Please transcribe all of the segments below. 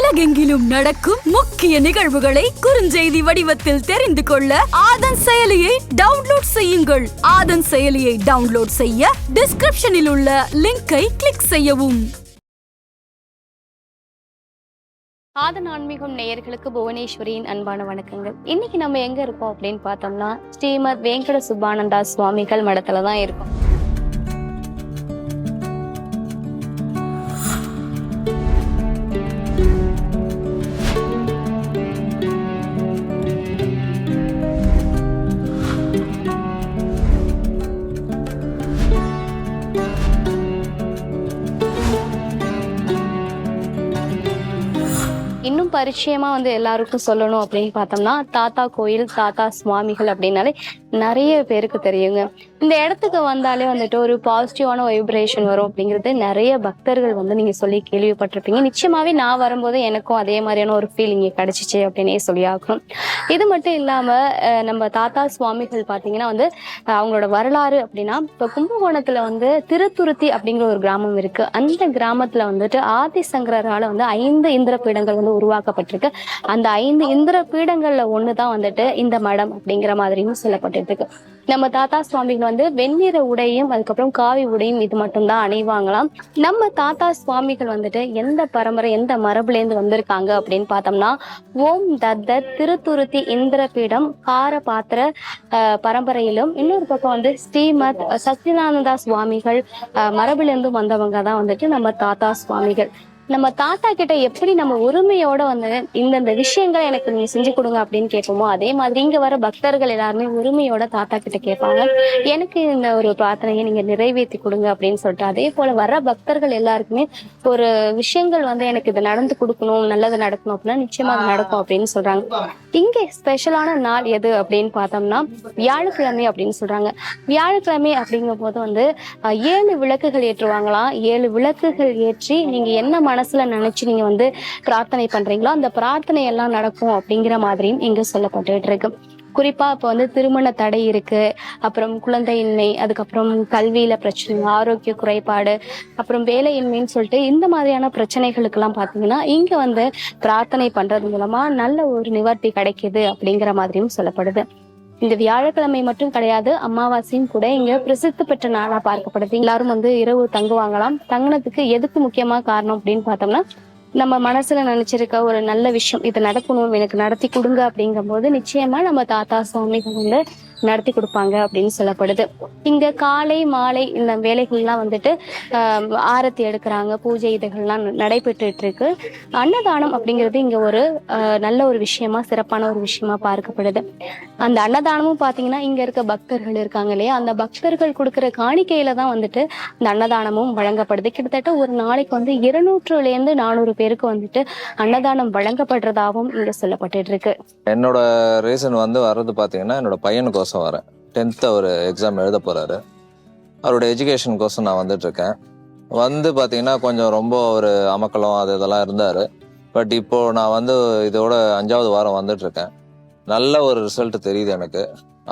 உலகெங்கிலும் நடக்கும் முக்கிய நிகழ்வுகளை குறுஞ்செய்தி வடிவத்தில் தெரிந்து கொள்ள ஆதன் செயலியை டவுன்லோட் செய்யுங்கள். ஆதன் செயலியை டவுன்லோட் செய்ய டிஸ்கிரிப்ஷனில் உள்ள லிங்கை கிளிக் செய்யவும். ஆதன் ஆன்மீகம் நேயர்களுக்கு புவனேஸ்வரியின் அன்பான வணக்கங்கள். இன்னைக்கு நம்ம எங்க இருக்கோம் அப்படின்னு பார்த்தோம்னா ஸ்ரீமத் வேங்கட சுப்பானந்தா சுவாமிகள் மடத்துல தான் இருக்கோம். இன்னும் பரிச்சயமா எல்லாருக்கும் சொல்லணும் அப்படின்னு பார்த்தோம்னா தாத்தா கோயில், தாத்தா சுவாமிகள் அப்படின்னாலே நிறைய பேருக்கு தெரியுங்க. இந்த இடத்துக்கு வந்தாலே ஒரு பாசிட்டிவான வைப்ரேஷன் வரும் அப்படிங்கிறது நிறைய பக்தர்கள் நீங்க சொல்லி கேள்விப்பட்டிருப்பீங்க. நிச்சயமாவே நான் வரும்போது எனக்கும் அதே மாதிரியான ஒரு ஃபீலிங் கிடைச்சிச்சு அப்படின்னே சொல்லி ஆகணும். இது மட்டும் இல்லாம நம்ம தாத்தா சுவாமிகள் பாத்தீங்கன்னா அவங்களோட வரலாறு அப்படின்னா, இப்ப கும்பகோணத்துல திருத்துருத்தி அப்படிங்கிற ஒரு கிராமம் இருக்கு. அந்த கிராமத்துல ஆதிசங்கரால 5 இந்திர பீடங்கள் உருவாக்கப்பட்டிருக்கு. அந்த 5 இந்திர பீடங்கள்ல ஒண்ணுதான் இந்த மடம் அப்படிங்கிற மாதிரியும் சொல்லப்பட்டிருக்கு. நம்ம தாத்தா சுவாமிகள் வெண்ணிற உடையும் அதுக்கப்புறம் காவி உடையும் இது மட்டும் தான் அணிவாங்களாம். நம்ம தாத்தா சுவாமிகள் எந்த பரம்பரை, எந்த மரபுல இருந்து வந்திருக்காங்க அப்படின்னு பார்த்தோம்னா, ஓம் தத்த திருத்துருத்தி இந்திர பீடம் கார பாத்திர பரம்பரையிலும், இன்னொரு பக்கம் ஸ்ரீமத் சச்சிதானந்தா சுவாமிகள் மரபுல இருந்து வந்தவங்க தான் நம்ம தாத்தா சுவாமிகள். நம்ம தாத்தா கிட்ட எப்படி நம்ம உரிமையோட இந்தந்த விஷயங்களை எனக்கு நீங்க செஞ்சு கொடுங்க அப்படின்னு கேட்போமோ, அதே மாதிரி இங்க வர பக்தர்கள் எல்லாருமே உரிமையோட தாத்தா கிட்ட கேட்பாங்க, எனக்கு இந்த ஒரு பிரார்த்தனையை நீங்க நிறைவேற்றி கொடுங்க அப்படின்னு சொல்லிட்டு. அதே போல வர பக்தர்கள் எல்லாருக்குமே ஒரு விஷயங்கள் எனக்கு இது நடந்து கொடுக்கணும், நல்லது நடக்கணும் அப்படின்னா நிச்சயமா அது நடக்கும் அப்படின்னு சொல்றாங்க. இங்க ஸ்பெஷலான நாள் எது அப்படின்னு பார்த்தோம்னா வியாழக்கிழமை அப்படின்னு சொல்றாங்க. வியாழக்கிழமை அப்படிங்கும் போது 7 விளக்குகள் ஏற்றுவாங்களாம். 7 விளக்குகள் ஏற்றி நீங்க என்ன மனசுல நினைச்சு நீங்க பிரார்த்தனை பண்றீங்களோ அந்த பிரார்த்தனை எல்லாம் நடக்கும் அப்படிங்கிற மாதிரியும் இங்க சொல்லப்பட்டு இருக்கு. குறிப்பா இப்ப திருமண தடை இருக்கு, அப்புறம் குழந்தையின்மை, அதுக்கப்புறம் கல்வியில பிரச்சனை, ஆரோக்கிய குறைபாடு, அப்புறம் வேலையின்மைன்னு சொல்லிட்டு இந்த மாதிரியான பிரச்சனைகளுக்கு எல்லாம் பாத்தீங்கன்னா இங்க பிரார்த்தனை பண்றது மூலமா நல்ல ஒரு நிவர்த்தி கிடைக்குது அப்படிங்கிற மாதிரியும் சொல்லப்படுது. இந்த வியாழக்கிழமை மட்டும் கிடையாது, அமாவாசையும் கூட இங்க பிரசித்தி பெற்ற நாளா பார்க்கப்படுது. எல்லாரும் இரவு தங்குவாங்களாம். தங்கினதுக்கு எதுக்கு முக்கியமா காரணம் அப்படின்னு பார்த்தோம்னா, நம்ம மனசுல நினைச்சிருக்க ஒரு நல்ல விஷயம் இது நடக்கணும், எனக்கு நடத்தி கொடுங்க அப்படிங்கும் போது நிச்சயமா நம்ம தாத்தா சுவாமிகள் நடத்தி கொடுப்பாங்க அப்படின்னு சொல்லப்படுது. இங்க காலை மாலை இந்த வேலைகள்லாம் ஆரத்தி எடுக்கிறாங்க, பூஜை இதுகள்லாம் நடைபெற்று இருக்கு. அன்னதானம் அப்படிங்கிறது இங்க ஒரு நல்ல ஒரு விஷயமா, சிறப்பான ஒரு விஷயமா பார்க்கப்படுது. அந்த அன்னதானமும் பாத்தீங்கன்னா இங்க இருக்க பக்தர்கள் இருக்காங்க இல்லையா, அந்த பக்தர்கள் கொடுக்குற காணிக்கையில தான் இந்த அன்னதானமும் வழங்கப்படுது. கிட்டத்தட்ட ஒரு நாளைக்கு 200 to 400 பேருக்கு அன்னதானம் வழங்கப்படுறதாகவும் இங்க சொல்லப்பட்டு இருக்கு. என்னோட ரீசன் வர்றது பாத்தீங்கன்னா, என்னோட பையனுக்கோசம் வரேன். 10th அவர் எக்ஸாம் எழுத போறாரு. அவரோட எஜுகேஷனுக்கோசம் நான் வந்துட்டு இருக்கேன். பாத்தீங்கன்னா கொஞ்சம் ரொம்ப ஒரு அமக்கலம் இதெல்லாம் இருந்தாரு. பட் இப்போ நான் இதோட 5வது வாரம் வந்துட்டு இருக்கேன். நல்ல ஒரு ரிசல்ட் தெரியுது எனக்கு.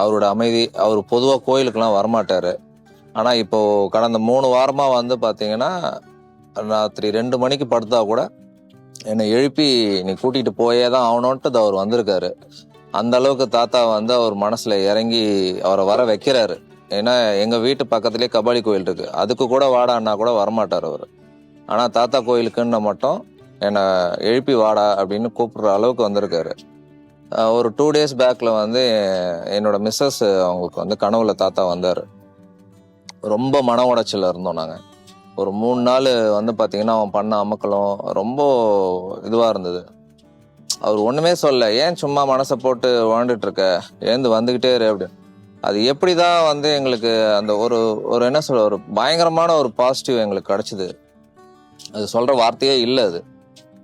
அவரோட அமைதி, அவர் பொதுவா கோயிலுக்கெல்லாம் வரமாட்டாரு. ஆனா இப்போ கடந்த 3 வாரமா பாத்தீங்கன்னா ராத்திரி 2 மணிக்கு படுத்தா கூட என்னை எழுப்பி நீ கூட்டிட்டு போயே தான் ஆகணும்ட்டு அவர் வந்திருக்காரு. அந்த அளவுக்கு தாத்தா அவர் மனசுல இறங்கி அவரை வர வைக்கிறாரு. ஏன்னா எங்க வீட்டு பக்கத்துலயே கபாலி கோயில் இருக்கு, அதுக்கு கூட வாடான்னா கூட வரமாட்டார் அவரு. ஆனா தாத்தா கோயிலுக்குன்னு மட்டும் என்னை எழுப்பி வாடா அப்படின்னு கூப்பிடுற அளவுக்கு வந்திருக்காரு. ஒரு 2 days பேக்ல என்னோட மிஸ்ஸஸ் அவங்களுக்கு கனவுல தாத்தா வந்தாரு. ரொம்ப மன உடைச்சல இருந்தோம் நாங்க. ஒரு 3 நாள் பாத்தீங்கன்னா அவன் பண்ண அமக்கலம் ரொம்ப இதுவா இருந்தது. அவர் ஒண்ணுமே சொல்ல, ஏன் சும்மா மனசை போட்டு வாழ்ந்துட்டு இருக்க, வந்துகிட்டே இரு அப்படின்னு. அது எப்படிதான் எங்களுக்கு அந்த ஒரு என்ன சொல்ற, ஒரு பயங்கரமான ஒரு பாசிட்டிவ் எங்களுக்கு கிடைச்சது. அது சொல்ற வார்த்தையே இல்லை. அது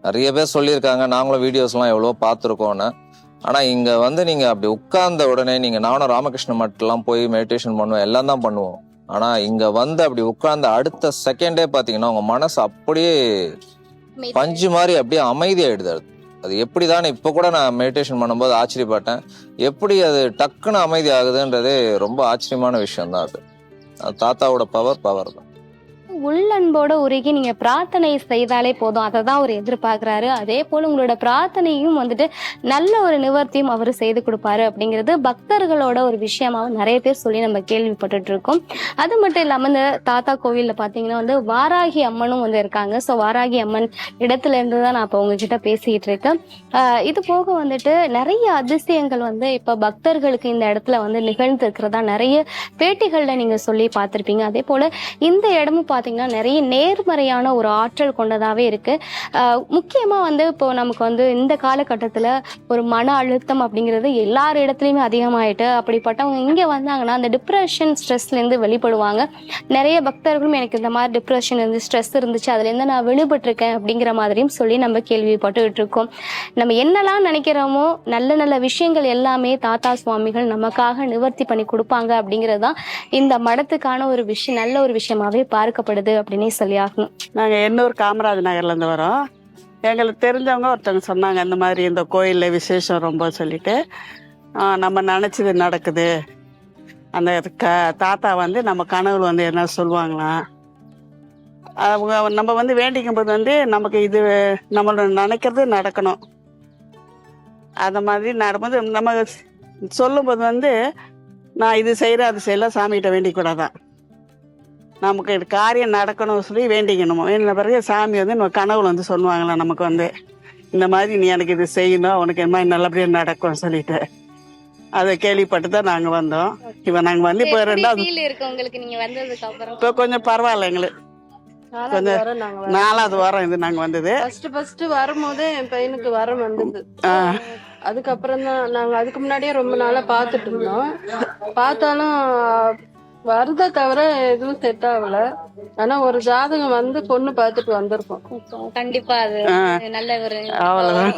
நிறைய பேர் சொல்லியிருக்காங்க, நாங்களும் வீடியோஸ்லாம் எவ்வளவோ பார்த்துருக்கோன்னு. ஆனா இங்க நீங்க அப்படி உட்கார்ந்த உடனே, நானும் ராமகிருஷ்ண மட்டெல்லாம் போய் மெடிடேஷன் பண்ணுவோம், எல்லாம் தான் பண்ணுவோம். ஆனா இங்க அப்படி உட்கார்ந்த அடுத்த செகண்டே பாத்தீங்கன்னா உங்க மனசு அப்படியே பஞ்சு மாதிரி அப்படியே அமைதி ஆயிடுது. அது எப்படிதான் இப்ப கூட நான் மெடிடேஷன் பண்ணும்போது ஆச்சரியப்பட்டேன், எப்படி அது டக்குன்னு அமைதி ஆகுதுன்றதே ரொம்ப ஆச்சரியமான விஷயம் தான். அது தாத்தாவோட பவர் தான். உள்ளன்போட உருகி நீங்க பிரார்த்தனை செய்தாலே போதும், அதை தான் அவர் எதிர்பார்க்கிறாரு. அதே போல உங்களோட பிரார்த்தனையும் வந்துட்டு நல்ல ஒரு நிவர்த்தியும் அவர் செய்து கொடுப்பாரு அப்படிங்கிறது பக்தர்களோட ஒரு விஷயமாவும் நிறைய பேர் சொல்லி நம்ம கேள்விப்பட்டுட்டு இருக்கோம். அது மட்டும் இல்லாம இந்த தாத்தா கோவில்ல பாத்தீங்கன்னா வந்து வாராகி அம்மனும் வந்து இருக்காங்க. ஸோ வாராகி அம்மன் இடத்துல இருந்து தான் நான் இப்போ உங்ககிட்ட பேசிக்கிட்டு இருக்கேன். இது போக வந்துட்டு நிறைய அதிசயங்கள் வந்து இப்ப பக்தர்களுக்கு இந்த இடத்துல வந்து நிகழ்ந்து இருக்கிறதா நிறைய பேட்டிகள்ல நீங்க சொல்லி பார்த்திருப்பீங்க. அதே போல இந்த இடமும் பாத்தீங்கன்னா நிறைய நேர்மறையான ஒரு ஆற்றல் கொண்டதாவே இருக்கு. முக்கியமா வந்து இப்போ நமக்கு வந்து இந்த காலகட்டத்துல ஒரு மன அழுத்தம் அப்படிங்கிறது எல்லார் இடத்துலயுமே அதிகமாயிட்டு, அப்படிப்பட்டவங்க இங்க வந்தாங்கன்னா அந்த டிப்ரெஷன் ஸ்ட்ரெஸ்ல இருந்து வெளிப்படுவாங்க. நிறைய பக்தர்களும் எனக்கு இந்த மாதிரி டிப்ரெஷன் இருந்து ஸ்ட்ரெஸ் இருந்துச்சு, அதுல இருந்து நான் வெளிப்பட்டு இருக்கேன் அப்படிங்கிற மாதிரியும் சொல்லி நம்ம கேள்விப்பட்டுக்கிட்டு இருக்கோம். நம்ம என்னெல்லாம் நினைக்கிறோமோ நல்ல நல்ல விஷயங்கள் எல்லாமே தாத்தா சுவாமிகள் நமக்காக நிவர்த்தி பண்ணி கொடுப்பாங்க அப்படிங்கிறது தான் இந்த மடத்துக்கான ஒரு விஷயம், நல்ல ஒரு விஷயமாவே பார்க்கப்படுது அப்படின்னே சொல்லி ஆகணும். நாங்கள் எண்ணூர் காமராஜ் நகர்லேருந்து வரோம். எங்களுக்கு தெரிஞ்சவங்க ஒருத்தவங்க சொன்னாங்க இந்த மாதிரி இந்த கோயிலில் விசேஷம் ரொம்ப சொல்லிட்டு, நம்ம நினச்சது நடக்குது, அந்த தாத்தா வந்து நம்ம கனவுல வந்து என்ன சொல்லுவாங்களாம், அவங்க நம்ம வந்து வேண்டிக்கும் போது வந்து நமக்கு இது நம்மளோட நினைக்கிறது நடக்கணும். அந்த மாதிரி நடக்கும்போது நம்ம சொல்லும்போது வந்து நான் இது செய்கிறேன் அது செய்யலாம் சாமிகிட்ட வேண்டிக்கூடாதான், நமக்கு காரியம் நடக்கணும்னு சொல்லி வேண்டிக்கணும். வேண்டின பிறகு சாமி வந்து நம்ம கனவுல வந்து சொல்லுவாங்களாம் நமக்கு வந்து இந்த மாதிரி நீ எனக்கு இது செய்யணும், உனக்கு என்ன மாதிரி நல்லபடியாக நடக்கும்னு சொல்லிட்டு அதை கேள்விப்பட்டு தான் நாங்கள் வந்தோம். இப்போ நாங்கள் வந்து இப்போ 2வது இப்போ கொஞ்சம் பரவாயில்ல, எங்களுக்கு கொஞ்சம் 4வது வாரம் இது நாங்கள் வந்தது. ஃபர்ஸ்ட் வரும்போது என் பையனுக்கு வரம் வந்தது. அதுக்கப்புறம் தான் நாங்க அதுக்கு முன்னாடியே ரொம்ப நாளா பாத்துட்டு இருந்தோம். பார்த்தாலும் வருத தவிர எதுவும் செட் ஆகல. ஆனா ஒரு ஜாதகம் வந்து பொண்ணு பார்த்துட்டு வந்திருக்கோம். கண்டிப்பா அது நல்ல ஒரு அவ்வளவுதான்.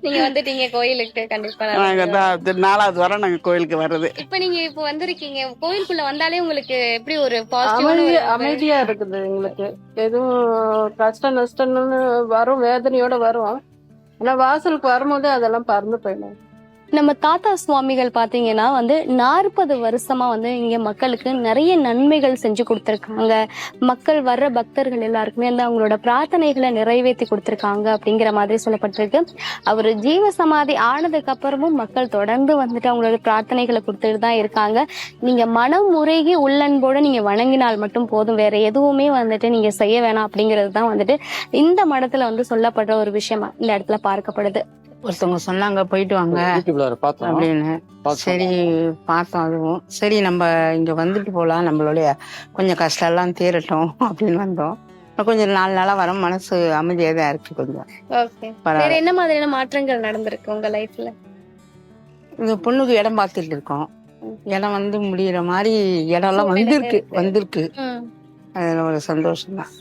நீங்க வந்துட்டீங்க கோயிலுக்கு. கண்டிப்பா நாங்கள் தான் 4வது வாரம் நாங்கள் கோயிலுக்கு வர்றது. இப்ப நீங்க இப்ப வந்திருக்கீங்க, கோயிலுக்குள்ள வந்தாலே உங்களுக்கு எப்படி ஒரு அமைதியா இருக்குது. எங்களுக்கு எதுவும் கஷ்டம் நஷ்டம்னு வரும், வேதனையோட வரும். ஆனா வாசலுக்கு வரும்போது அதெல்லாம் பறந்து போயிடும். நம்ம தாத்தா சுவாமிகள் பாத்தீங்கன்னா வந்து 40 வருஷமா வந்து இங்க மக்களுக்கு நிறைய நன்மைகள் செஞ்சு கொடுத்திருக்காங்க. மக்கள் வர்ற பக்தர்கள் எல்லாருக்குமே வந்து அவங்களோட பிரார்த்தனைகளை நிறைவேற்றி கொடுத்திருக்காங்க அப்படிங்கிற மாதிரி சொல்லப்பட்டிருக்கு. அவர் ஜீவ சமாதி ஆனதுக்கு அப்புறமும் மக்கள் தொடர்ந்து வந்துட்டு அவங்களோட பிரார்த்தனைகளை கொடுத்துட்டு தான் இருக்காங்க. நீங்க மனம் முறைகி உள்ளன்போட நீங்க வணங்கினால் மட்டும் போதும், வேற எதுவுமே வந்துட்டு நீங்க செய்ய வேணாம் அப்படிங்கிறது தான் வந்துட்டு இந்த மடத்துல வந்து சொல்லப்படுற ஒரு விஷயமா இந்த இடத்துல பார்க்கப்படுது. ஒருத்தவங்க சொன்னாங்க போயிட்டு வாங்க அப்படின்னு. சரி பார்த்தோம். அதுவும் சரி நம்ம இங்க வந்துட்டு போலாம், நம்மளுடைய கொஞ்சம் கஷ்டம் எல்லாம் தீரட்டும் அப்படின்னு வந்தோம். கொஞ்சம் 4 நாளா வர மனசு அமைதியா தான் இருக்கு. கொஞ்சம் வேற என்ன மாதிரியான மாற்றங்கள் நடந்திருக்கு உங்க லைஃப்ல? இந்த பொண்ணுக்கு இடம் பார்த்துட்டு இருக்கோம். இடம் வந்து முடியற மாதிரி இடம் எல்லாம் வந்திருக்கு. அதுல ஒரு சந்தோஷம் தான்.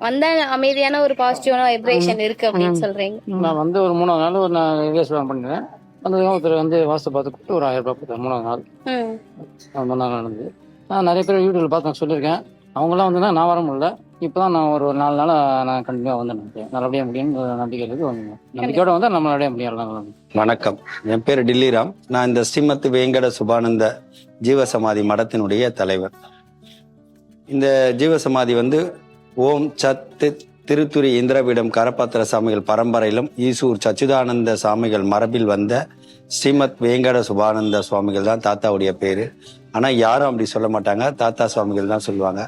வந்த அமைதியான ஒரு பாசிட்டிவான வைப்ரேஷன் இருக்கு அப்படின்னு சொல்றீங்க. நான் வந்து ஒரு 3வது நாள் ஒரு நான் இன்வெஸ்ட்மெண்ட் பண்ணேன். அந்த ஒருத்தர் வந்து வாஸ்து பார்த்து கொடுத்து ஒரு 1000 ரூபாய் கொடுத்தேன். 3வது நாள் அந்த நாள் நடந்தது. நான் நிறைய பேர் யூடியூப்ல பார்த்து நான் சொல்லியிருக்கேன். அவங்களாம் வந்து நான் வர முடியல. இப்போதான் நான் ஒரு 4 நாளா நான் கண்டினியூவா வந்து நினைக்கிறேன் நல்லபடியா முடியும் நம்பிக்கை இருக்கு. நம்பிக்கையோட வந்து நம்மளுடைய முடியலாம். வணக்கம், என் பேர் டில்லிராம். நான் இந்த ஸ்ரீமத் வேங்கட சுபானந்த ஜீவசமாதி மடத்தினுடைய தலைவர். இந்த ஜீவசமாதி வந்து ஓம் சத் திருத்துரி இந்திரபீடம் கரபாத்திர சாமிகள் பரம்பரையிலும் ஈசூர் சச்சிதானந்த சாமிகள் மரபில் வந்த ஸ்ரீமத் வேங்கட சுபானந்த சுவாமிகள் தான் தாத்தாவுடைய பேரு. ஆனா யாரும் அப்படி சொல்ல மாட்டாங்க, தாத்தா சுவாமிகள் தான் சொல்லுவாங்க.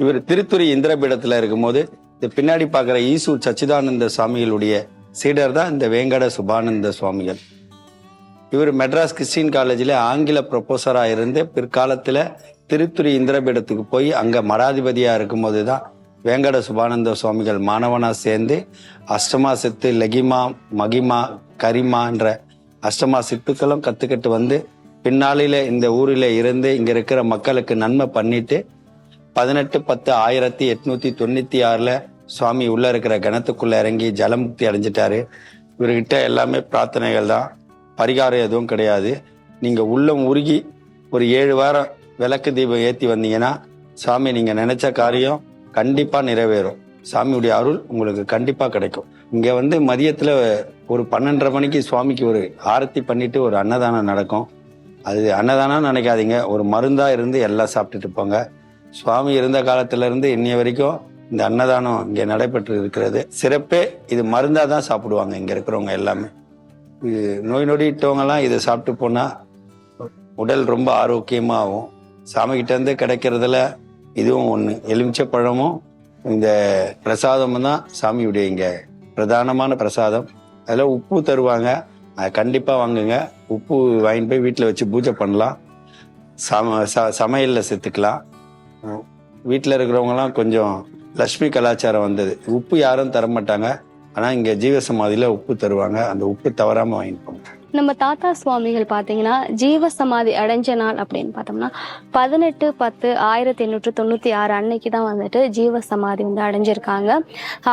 இவர் திருத்துரி இந்திரபீடத்துல இருக்கும்போது இந்த பின்னாடி பார்க்குற ஈசூர் சச்சிதானந்த சுவாமிகளுடைய சீடர் தான் இந்த வேங்கட சுபானந்த சுவாமிகள். இவர் மெட்ராஸ் கிறிஸ்டின் காலேஜில் ஆங்கில ப்ரொஃபஸராக இருந்து பிற்காலத்தில் திருத்துரி இந்திரபீடத்துக்கு போய் அங்கே மடாதிபதியாக இருக்கும்போது தான் வேங்கட சுபானந்த சுவாமிகள் மாணவனா சேர்ந்து அஷ்டமா சித்து, லெகிமா, மகிமா, கரிமான்ற அஷ்டமா சித்துக்களும் கற்றுக்கிட்டு வந்து பின்னாளில் இந்த ஊரில் இருந்து இங்கே இருக்கிற மக்களுக்கு நன்மை பண்ணிட்டு 18/10/1896 சுவாமி உள்ள இருக்கிற கிணத்துக்குள்ள இறங்கி ஜலமுக்தி அடைஞ்சிட்டாரு. இவர்கிட்ட எல்லாமே பிரார்த்தனைகள் தான், பரிகாரம் எதுவும் கிடையாது. நீங்கள் உள்ளம் உருகி ஒரு 7 வாரம் விளக்கு தீபம் ஏற்றி வந்தீங்கன்னா சாமி நீங்கள் நினைச்ச காரியம் கண்டிப்பாக நிறைவேறும். சாமியுடைய அருள் உங்களுக்கு கண்டிப்பாக கிடைக்கும். இங்கே வந்து மதியத்தில் ஒரு 12:30 மணிக்கு சுவாமிக்கு ஒரு ஆரத்தி பண்ணிட்டு ஒரு அன்னதானம் நடக்கும். அது அன்னதானம் நினைக்காதீங்க, ஒரு மருந்தாக இருந்து எல்லாம் சாப்பிட்டுட்டு போங்க. சுவாமி இருந்த காலத்திலிருந்து இன்னைய வரைக்கும் இந்த அன்னதானம் இங்கே நடைபெற்று இருக்கிறது. சிறப்பே இது மருந்தாக தான் சாப்பிடுவாங்க இங்கே இருக்கிறவங்க எல்லாமே. இது நோய் நொடிட்டவங்கலாம் இதை சாப்பிட்டு போனால் உடல் ரொம்ப ஆரோக்கியமாகவும், சாமிகிட்டேருந்து கிடைக்கிறதுல இதுவும் ஒன்று. எலுமிச்சை பழமும் இந்த பிரசாதமும் தான் சாமியுடைய இங்கே பிரதானமான பிரசாதம். அதில் உப்பு தருவாங்க, அதை கண்டிப்பாக வாங்குங்க. உப்பு வாங்கிட்டு போய் வீட்டில் வச்சு பூஜை பண்ணலாம், சமையலில் சேர்த்துக்கலாம். வீட்டில் இருக்கிறவங்கலாம் கொஞ்சம் லக்ஷ்மி கலாச்சாரம் வந்தது. உப்பு யாரும் தரமாட்டாங்க, ஆனால் இங்கே ஜீவசமாதியில் உப்பு தருவாங்க. அந்த உப்பு தவறாமல் வாங்கிட்டு போங்க. நம்ம தாத்தா சுவாமிகள் பாத்தீங்கன்னா ஜீவ சமாதி அடைஞ்ச நாள் அப்படின்னு பார்த்தோம்னா 18/10/1896 அன்னைக்கு தான் வந்துட்டு ஜீவ சமாதி வந்து அடைஞ்சிருக்காங்க.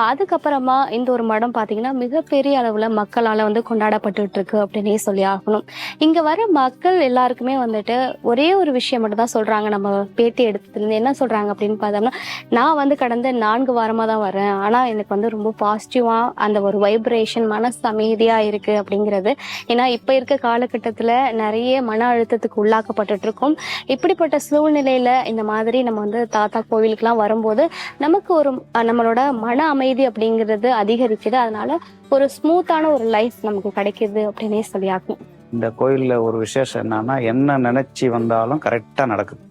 அதுக்கப்புறமா இந்த ஒரு மடம் பாத்தீங்கன்னா மிகப்பெரிய அளவுல மக்களால வந்து கொண்டாடப்பட்டு இருக்கு அப்படின்னே சொல்லி ஆகணும். இங்க வர மக்கள் எல்லாருக்குமே வந்துட்டு ஒரே ஒரு விஷயம் மட்டும் தான் சொல்றாங்க. நம்ம பேட்டி எடுத்ததுல என்ன சொல்றாங்க அப்படின்னு பார்த்தோம்னா, நான் வந்து கடந்த 4 வாரமா தான் வரேன், ஆனா எனக்கு வந்து ரொம்ப பாசிட்டிவா அந்த ஒரு வைப்ரேஷன், மனசு அமைதியா இருக்கு அப்படிங்கிறது. ஏன்னா இப்ப இருக்க காலகட்டத்துல நிறைய மன அழுத்தத்துக்கு உள்ளாக்கப்பட்டு இருக்கோம். இப்படிப்பட்ட சூழ்நிலையில இந்த மாதிரி நம்ம வந்து தாத்தா கோவிலுக்கு எல்லாம் வரும்போது நமக்கு ஒரு நம்மளோட மன அமைதி அப்படிங்கிறது அதிகரிக்குது. அதனால ஒரு ஸ்மூத்தான ஒரு லைஃப் நமக்கு கிடைக்குது அப்படின்னே சொல்லியாகும். இந்த கோயில்ல ஒரு விசேஷம் என்னன்னா, என்ன நினைச்சு வந்தாலும் கரெக்டா நடக்குது.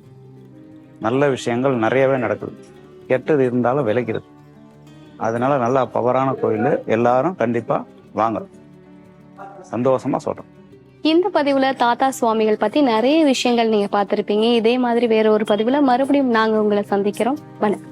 நல்ல விஷயங்கள் நிறையவே நடக்குது, கெட்டது இருந்தாலும் விலகிறது. அதனால நல்லா பவரான கோயில், எல்லாரும் கண்டிப்பா வாங்க, சந்தோஷமா சொல்றேன். இந்த பதிவுல தாத்தா சுவாமிகள் பத்தி நிறைய விஷயங்கள் நீங்க பார்த்திருப்பீங்க. இதே மாதிரி வேற ஒரு பதிவுல மறுபடியும் நாங்க உங்களை சந்திக்கிறோம். வணக்கம்.